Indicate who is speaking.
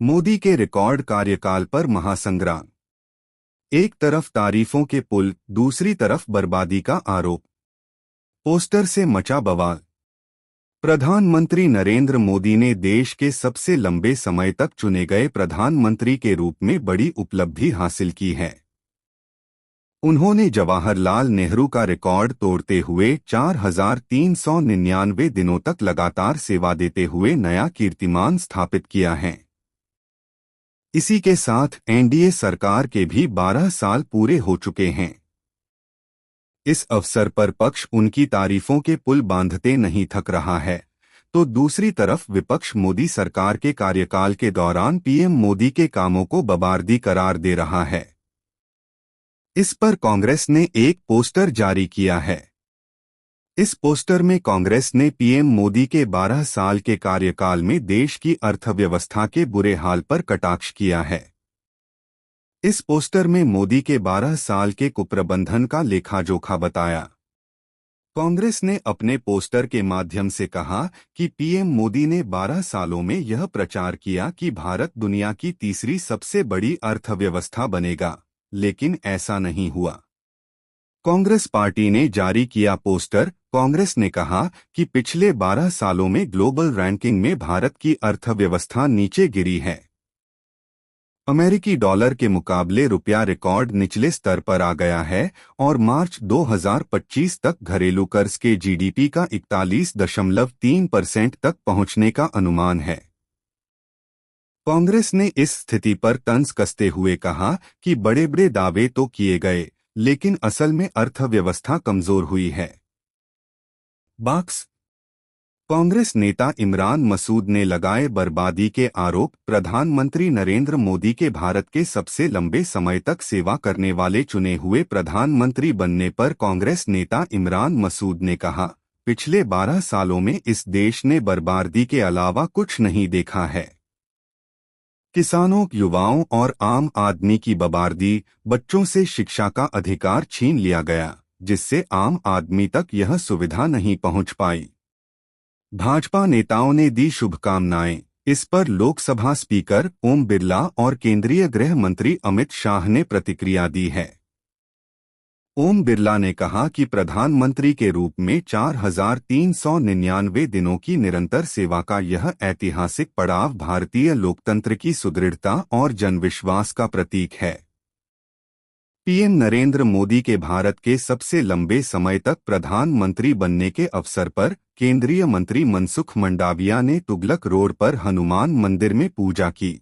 Speaker 1: मोदी के रिकॉर्ड कार्यकाल पर महासंग्राम। एक तरफ तारीफों के पुल, दूसरी तरफ बर्बादी का आरोप। पोस्टर से मचा बवाल। प्रधानमंत्री नरेंद्र मोदी ने देश के सबसे लंबे समय तक चुने गए प्रधानमंत्री के रूप में बड़ी उपलब्धि हासिल की है। उन्होंने जवाहरलाल नेहरू का रिकॉर्ड तोड़ते हुए 4,399 दिनों तक लगातार सेवा देते हुए नया कीर्तिमान स्थापित किया है। इसी के साथ एनडीए सरकार के भी 12 साल पूरे हो चुके हैं। इस अवसर पर पक्ष उनकी तारीफों के पुल बांधते नहीं थक रहा है, तो दूसरी तरफ विपक्ष मोदी सरकार के कार्यकाल के दौरान पीएम मोदी के कामों को बबार्दी करार दे रहा है। इस पर कांग्रेस ने एक पोस्टर जारी किया है। इस पोस्टर में कांग्रेस ने पीएम मोदी के 12 साल के कार्यकाल में देश की अर्थव्यवस्था के बुरे हाल पर कटाक्ष किया है। इस पोस्टर में मोदी के 12 साल के कुप्रबंधन का लेखा-जोखा बताया। कांग्रेस ने अपने पोस्टर के माध्यम से कहा कि पीएम मोदी ने 12 सालों में यह प्रचार किया कि भारत दुनिया की तीसरी सबसे बड़ी अर्थव्यवस्था बनेगा, लेकिन ऐसा नहीं हुआ। कांग्रेस पार्टी ने जारी किया पोस्टर। कांग्रेस ने कहा कि पिछले 12 सालों में ग्लोबल रैंकिंग में भारत की अर्थव्यवस्था नीचे गिरी है। अमेरिकी डॉलर के मुकाबले रुपया रिकॉर्ड निचले स्तर पर आ गया है और मार्च 2025 तक घरेलू कर्ज के जीडीपी का 41.3% तक पहुंचने का अनुमान है। कांग्रेस ने इस स्थिति पर तंज कसते हुए कहा कि बड़े-बड़े दावे तो किए गए, लेकिन असल में अर्थव्यवस्था कमजोर हुई है। बॉक्स। कांग्रेस नेता इमरान मसूद ने लगाए बर्बादी के आरोप। प्रधानमंत्री नरेंद्र मोदी के भारत के सबसे लंबे समय तक सेवा करने वाले चुने हुए प्रधानमंत्री बनने पर कांग्रेस नेता इमरान मसूद ने कहा, पिछले 12 सालों में इस देश ने बर्बादी के अलावा कुछ नहीं देखा है। किसानों, युवाओं और आम आदमी की बर्बादी, बच्चों से शिक्षा का अधिकार छीन लिया गया, जिससे आम आदमी तक यह सुविधा नहीं पहुंच पाई। भाजपा नेताओं ने दी शुभकामनाएं। इस पर लोकसभा स्पीकर ओम बिरला और केंद्रीय गृह मंत्री अमित शाह ने प्रतिक्रिया दी है। ओम बिरला ने कहा कि प्रधानमंत्री के रूप में 4,399 दिनों की निरंतर सेवा का यह ऐतिहासिक पड़ाव भारतीय लोकतंत्र की सुदृढ़ता और जनविश्वास का प्रतीक है। पीएम नरेंद्र मोदी के भारत के सबसे लंबे समय तक प्रधानमंत्री बनने के अवसर पर केंद्रीय मंत्री मनसुख मंडाविया ने तुगलक रोड पर हनुमान मंदिर में पूजा की।